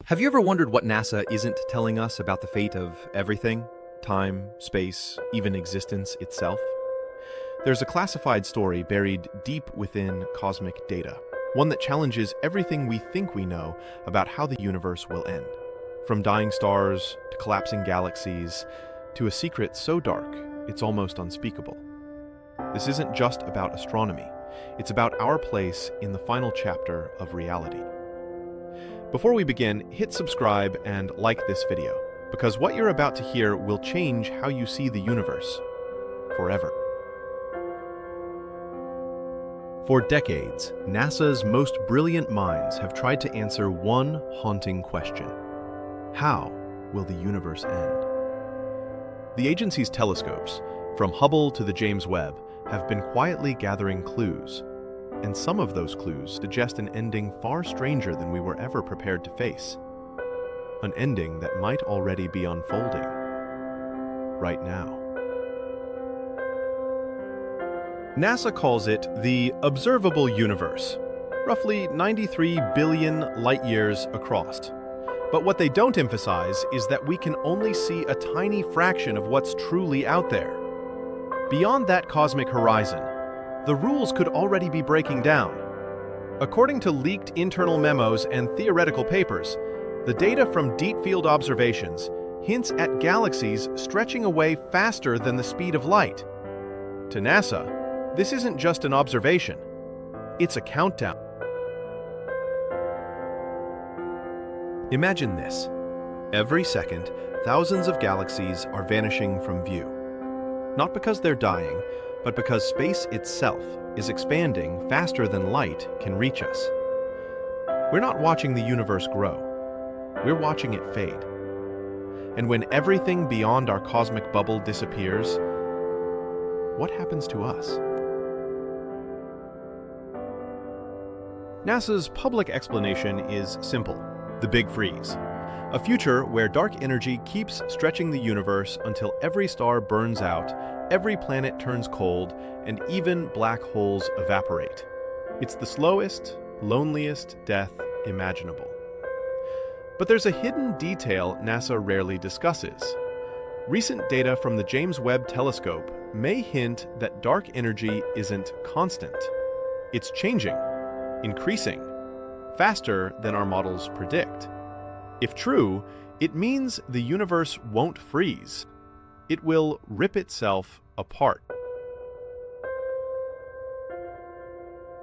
Have you ever wondered what NASA isn't telling us about the fate of everything? Time, space, even existence itself? There's a classified story buried deep within cosmic data, one that challenges everything we think we know about how the universe will end. From dying stars, to collapsing galaxies, to a secret so dark, it's almost unspeakable. This isn't just about astronomy, it's about our place in the final chapter of reality. Before we begin, hit subscribe and like this video, because what you're about to hear will change how you see the universe forever. For decades, NASA's most brilliant minds have tried to answer one haunting question: how will the universe end? The agency's telescopes, from Hubble to the James Webb, have been quietly gathering clues, and some of those clues suggest an ending far stranger than we were ever prepared to face. An ending that might already be unfolding right now. NASA calls it the observable universe, roughly 93 billion light-years across. But what they don't emphasize is that we can only see a tiny fraction of what's truly out there. Beyond that cosmic horizon, the rules could already be breaking down. According to leaked internal memos and theoretical papers, the data from deep field observations hints at galaxies stretching away faster than the speed of light. To NASA, this isn't just an observation, it's a countdown. Imagine this. Every second, thousands of galaxies are vanishing from view. Not because they're dying, but because space itself is expanding faster than light can reach us. We're not watching the universe grow, we're watching it fade. And when everything beyond our cosmic bubble disappears, what happens to us? NASA's public explanation is simple: the Big Freeze. A future where dark energy keeps stretching the universe until every star burns out, every planet turns cold, and even black holes evaporate. It's the slowest, loneliest death imaginable. But there's a hidden detail NASA rarely discusses. Recent data from the James Webb Telescope may hint that dark energy isn't constant. It's changing, increasing, faster than our models predict. If true, it means the universe won't freeze. It will rip itself apart.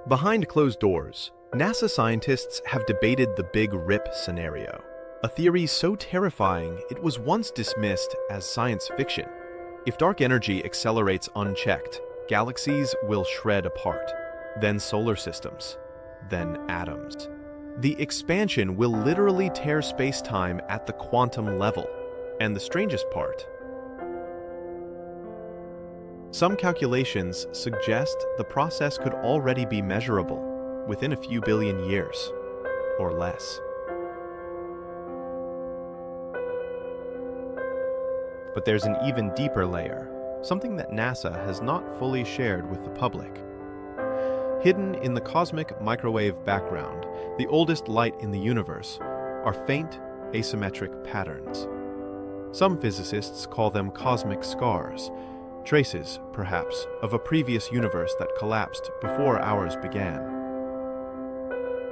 Behind closed doors, NASA scientists have debated the Big Rip scenario, a theory so terrifying it was once dismissed as science fiction. If dark energy accelerates unchecked, galaxies will shred apart, then solar systems, then atoms. The expansion will literally tear space-time at the quantum level. And the strangest part, some calculations suggest the process could already be measurable within a few billion years, or less. But there's an even deeper layer, something that NASA has not fully shared with the public. Hidden in the cosmic microwave background, the oldest light in the universe, are faint, asymmetric patterns. Some physicists call them cosmic scars, traces, perhaps, of a previous universe that collapsed before ours began.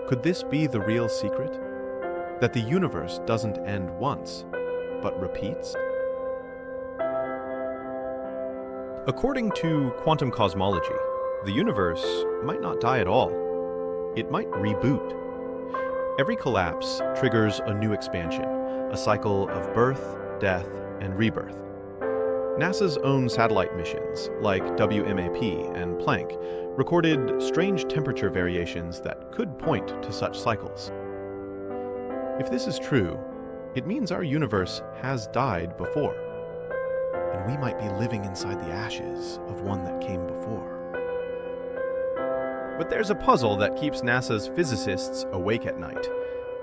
Could this be the real secret? That the universe doesn't end once, but repeats? According to quantum cosmology, the universe might not die at all. It might reboot. Every collapse triggers a new expansion, a cycle of birth, death, and rebirth. NASA's own satellite missions, like WMAP and Planck, recorded strange temperature variations that could point to such cycles. If this is true, it means our universe has died before, and we might be living inside the ashes of one that came before. But there's a puzzle that keeps NASA's physicists awake at night: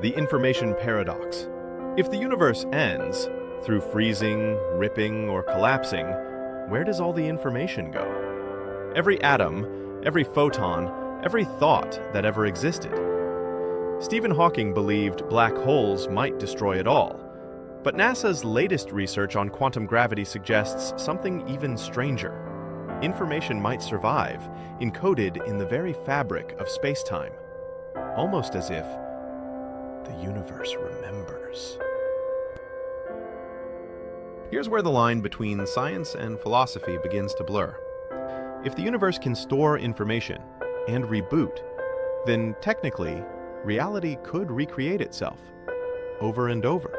the information paradox. If the universe ends, through freezing, ripping, or collapsing, where does all the information go? Every atom, every photon, every thought that ever existed. Stephen Hawking believed black holes might destroy it all. But NASA's latest research on quantum gravity suggests something even stranger. Information might survive, encoded in the very fabric of space-time, almost as if the universe remembers. Here's where the line between science and philosophy begins to blur. If the universe can store information and reboot, then technically, reality could recreate itself, over and over.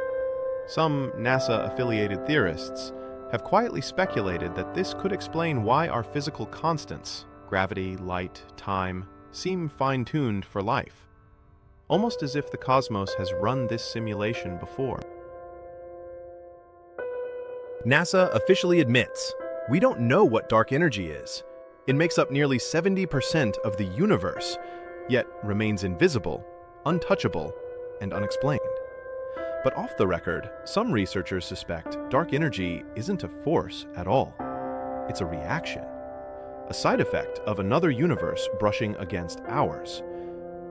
Some NASA-affiliated theorists have quietly speculated that this could explain why our physical constants, gravity, light, time, seem fine-tuned for life, almost as if the cosmos has run this simulation before. NASA officially admits, we don't know what dark energy is. It makes up nearly 70% of the universe, yet remains invisible, untouchable, and unexplained. But off the record, some researchers suspect dark energy isn't a force at all. It's a reaction, a side effect of another universe brushing against ours.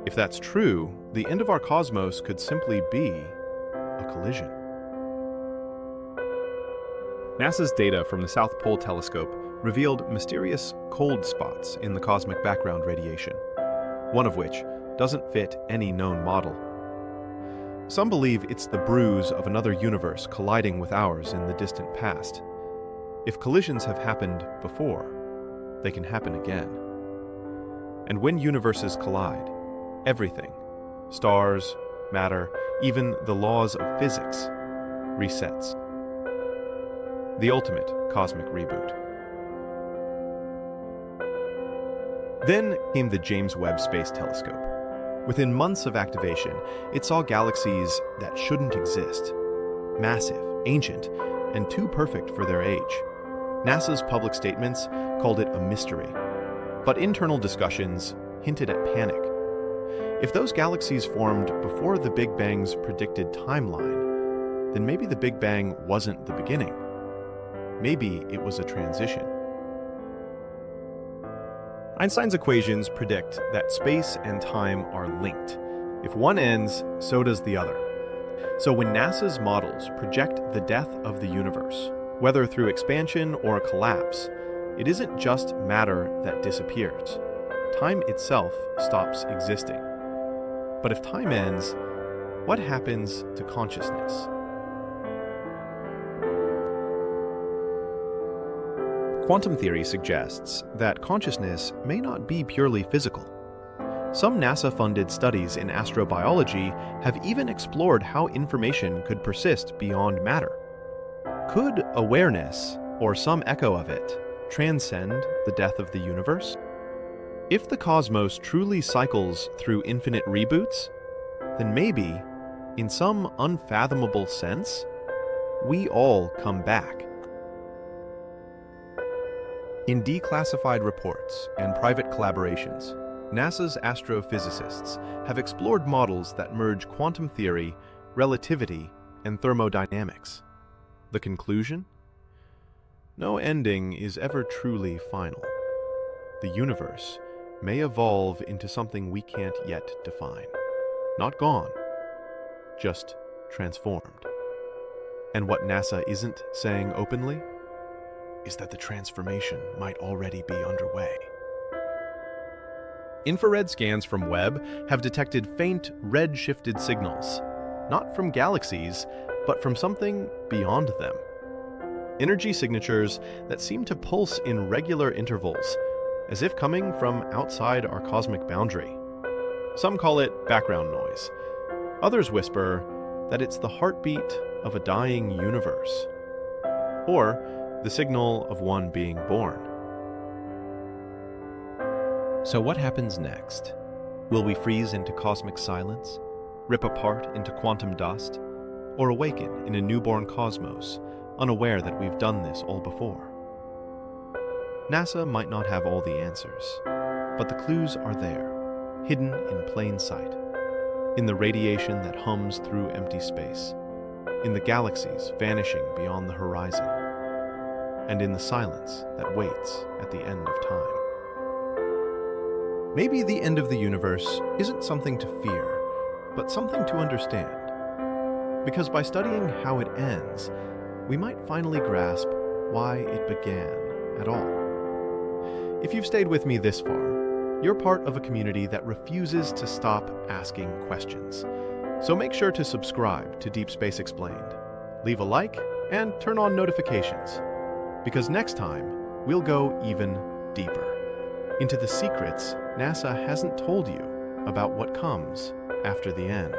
If that's true, the end of our cosmos could simply be a collision. NASA's data from the South Pole Telescope revealed mysterious cold spots in the cosmic background radiation, one of which doesn't fit any known model. Some believe it's the bruise of another universe colliding with ours in the distant past. If collisions have happened before, they can happen again. And when universes collide, everything, stars, matter, even the laws of physics, resets. The ultimate cosmic reboot. Then came the James Webb Space Telescope. Within months of activation, it saw galaxies that shouldn't exist. Massive, ancient, and too perfect for their age. NASA's public statements called it a mystery, but internal discussions hinted at panic. If those galaxies formed before the Big Bang's predicted timeline, then maybe the Big Bang wasn't the beginning. Maybe it was a transition. Einstein's equations predict that space and time are linked. If one ends, so does the other. So when NASA's models project the death of the universe, whether through expansion or a collapse, it isn't just matter that disappears. Time itself stops existing. But if time ends, what happens to consciousness? Quantum theory suggests that consciousness may not be purely physical. Some NASA-funded studies in astrobiology have even explored how information could persist beyond matter. Could awareness, or some echo of it, transcend the death of the universe? If the cosmos truly cycles through infinite reboots, then maybe, in some unfathomable sense, we all come back. In declassified reports and private collaborations, NASA's astrophysicists have explored models that merge quantum theory, relativity, and thermodynamics. The conclusion? No ending is ever truly final. The universe may evolve into something we can't yet define. Not gone, just transformed. And what NASA isn't saying openly is that the transformation might already be underway. Infrared scans from Webb have detected faint, red-shifted signals, not from galaxies, but from something beyond them. Energy signatures that seem to pulse in regular intervals, as if coming from outside our cosmic boundary. Some call it background noise. Others whisper that it's the heartbeat of a dying universe, or the signal of one being born. So what happens next? Will we freeze into cosmic silence, rip apart into quantum dust, or awaken in a newborn cosmos, unaware that we've done this all before? NASA might not have all the answers, but the clues are there, hidden in plain sight, in the radiation that hums through empty space, in the galaxies vanishing beyond the horizon, and in the silence that waits at the end of time. Maybe the end of the universe isn't something to fear, but something to understand. Because by studying how it ends, we might finally grasp why it began at all. If you've stayed with me this far, you're part of a community that refuses to stop asking questions. So make sure to subscribe to Deep Space Explained, leave a like, and turn on notifications. Because next time, we'll go even deeper into the secrets NASA hasn't told you about what comes after the end.